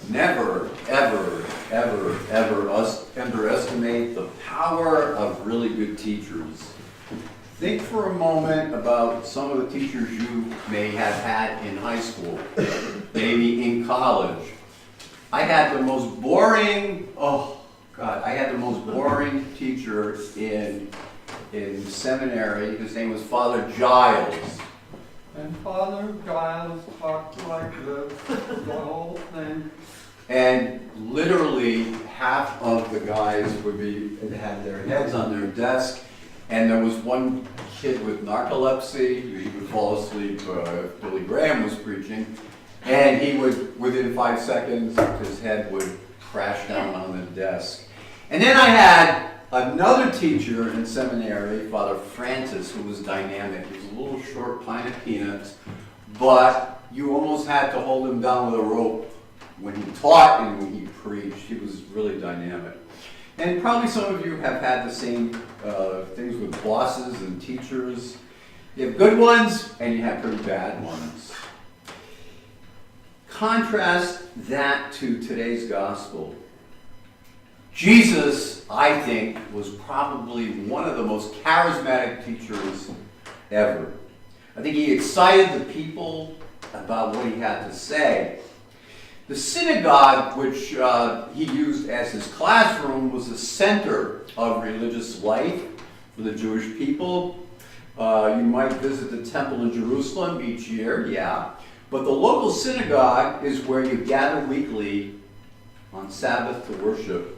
Never, ever, ever, ever underestimate the power of really good teachers. Think for a moment about some of the teachers you may have had in high school, maybe in college. I had the most boring, teacher in seminary. His name was Father Giles. And Father Giles talked like this, the whole thing. And literally half of the guys had their heads on their desk, and there was one kid with narcolepsy. He would fall asleep if Billy Graham was preaching, and he would, within 5 seconds, his head would crash down on the desk. And then I had another teacher in seminary, Father Francis, who was dynamic. He was a little short pint of peanuts, but you almost had to hold him down with a rope when he taught and when he preached. He was really dynamic. And probably some of you have had the same things with bosses and teachers. You have good ones and you have pretty bad ones. Contrast that to today's gospel. Jesus, I think, was probably one of the most charismatic teachers ever. I think he excited the people about what he had to say. The synagogue, which he used as his classroom, was the center of religious life for the Jewish people. You might visit the temple in Jerusalem each year, yeah. But the local synagogue is where you gather weekly on Sabbath to worship.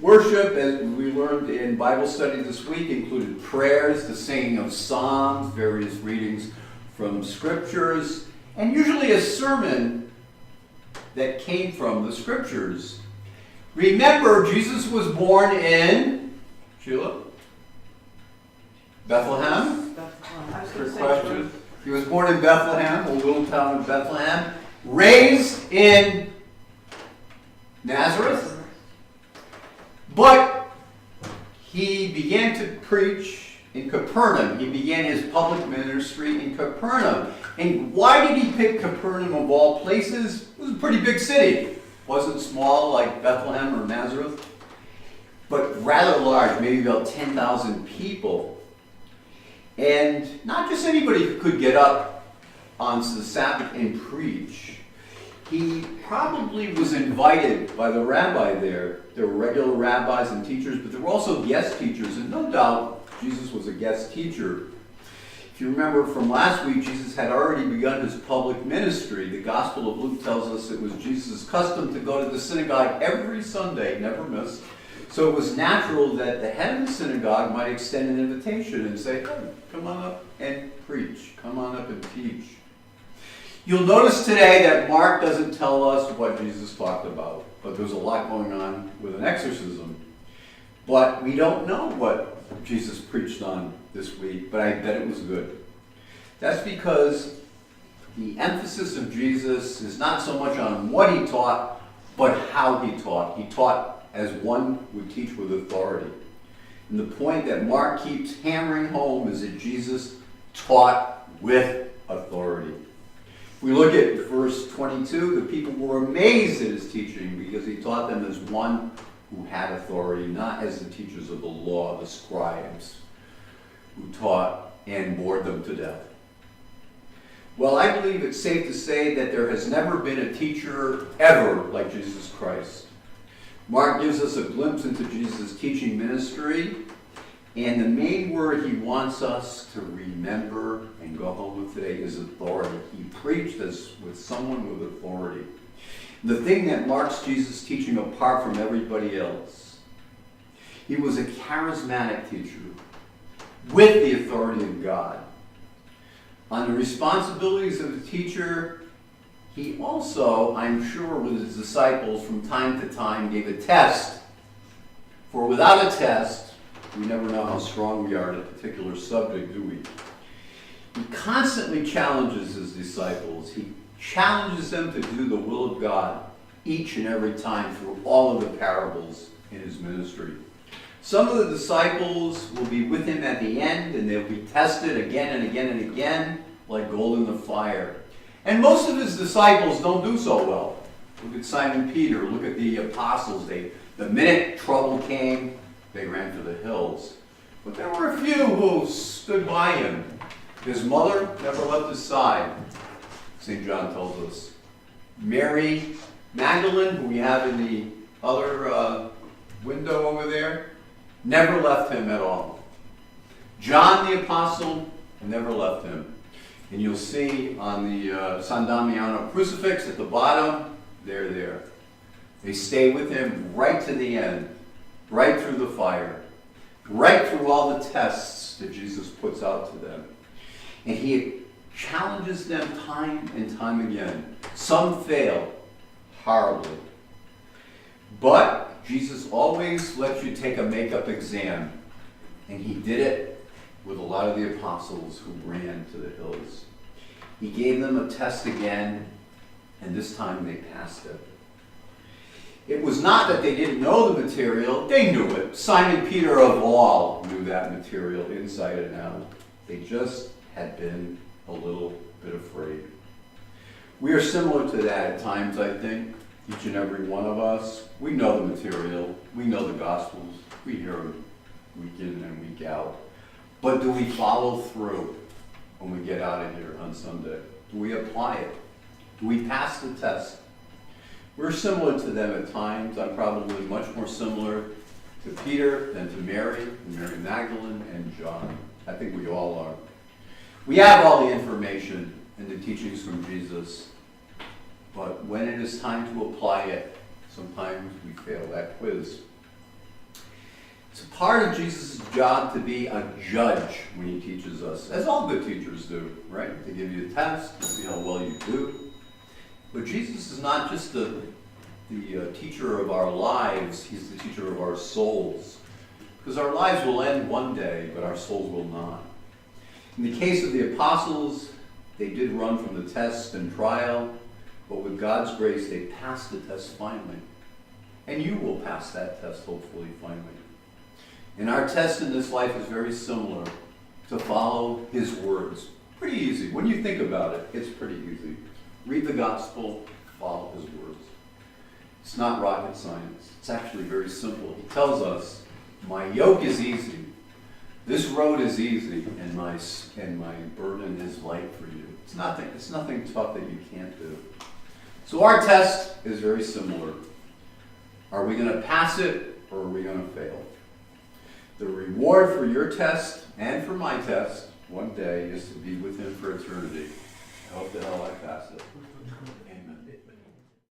Worship, as we learned in Bible study this week, included prayers, the singing of psalms, various readings from scriptures, and usually a sermon that came from the scriptures. Remember, Jesus was born in, Sheila? Bethlehem? Good question. He was born in Bethlehem, a little town of Bethlehem. Raised in Nazareth. But he began to preach in Capernaum. He began his public ministry in Capernaum. And why did he pick Capernaum of all places? It was a pretty big city. It wasn't small like Bethlehem or Nazareth, but rather large, maybe about 10,000 people. And not just anybody could get up on the Sabbath and preach. He probably was invited by the rabbi there. There were regular rabbis and teachers, but there were also guest teachers, and no doubt Jesus was a guest teacher. If you remember from last week, Jesus had already begun his public ministry. The Gospel of Luke tells us it was Jesus' custom to go to the synagogue every Sunday, never missed. So it was natural that the head of the synagogue might extend an invitation and say, hey, come on up and preach. Come on up and teach. You'll notice today that Mark doesn't tell us what Jesus talked about, but there's a lot going on with an exorcism. But we don't know what Jesus preached on this week, but I bet it was good. That's because the emphasis of Jesus is not so much on what he taught, but how he taught. He taught as one would teach with authority. And the point that Mark keeps hammering home is that Jesus taught with authority. If we look at verse 22, the people were amazed at his teaching because he taught them as one who had authority, not as the teachers of the law, the scribes, who taught and bored them to death. Well, I believe it's safe to say that there has never been a teacher ever like Jesus Christ. Mark gives us a glimpse into Jesus' teaching ministry, and the main word he wants us to remember and go home with today is authority. He preached this with someone with authority. The thing that marks Jesus' teaching apart from everybody else, he was a charismatic teacher with the authority of God. On the responsibilities of the teacher, he also, I'm sure, with his disciples from time to time gave a test. For without a test, we never know how strong we are at a particular subject, do we? He constantly challenges his disciples. He challenges them to do the will of God each and every time through all of the parables in his ministry. Some of the disciples will be with him at the end, and they'll be tested again and again and again, like gold in the fire. And most of his disciples don't do so well. Look at Simon Peter. Look at the apostles. The minute trouble came, they ran to the hills. But there were a few who stood by him. His mother never left his side, St. John tells us. Mary Magdalene, who we have in the other window over there, never left him at all. John the apostle never left him. And you'll see on the San Damiano crucifix at the bottom, they're there. They stay with him right to the end, right through the fire, right through all the tests that Jesus puts out to them. And he challenges them time and time again. Some fail horribly. But Jesus always lets you take a makeup exam. And he did it with a lot of the apostles who ran to the hills. He gave them a test again, and this time they passed it. It was not that they didn't know the material, they knew it. Simon Peter of all knew that material inside and out. They just had been a little bit afraid. We are similar to that at times, I think. Each and every one of us. We know the material. We know the Gospels. We hear them week in and week out. But do we follow through when we get out of here on Sunday? Do we apply it? Do we pass the test? We're similar to them at times. I'm probably much more similar to Peter than to Mary Magdalene, and John. I think we all are. We have all the information and the teachings from Jesus, but when it is time to apply it, sometimes we fail that quiz. It's a part of Jesus' job to be a judge when he teaches us, as all good teachers do, right? They give you a test to see how well you do. But Jesus is not just the teacher of our lives, he's the teacher of our souls. Because our lives will end one day, but our souls will not. In the case of the apostles, they did run from the test and trial, but with God's grace, they passed the test finally. And you will pass that test, hopefully, finally. And our test in this life is very similar, to follow his words. Pretty easy. When you think about it, it's pretty easy. Read the gospel, follow his words. It's not rocket science. It's actually very simple. He tells us, my yoke is easy. This road is easy, and my burden is light for you. It's nothing tough that you can't do. So our test is very similar. Are we going to pass it, or are we going to fail? The reward for your test and for my test one day is to be with him for eternity. I hope the hell I pass it.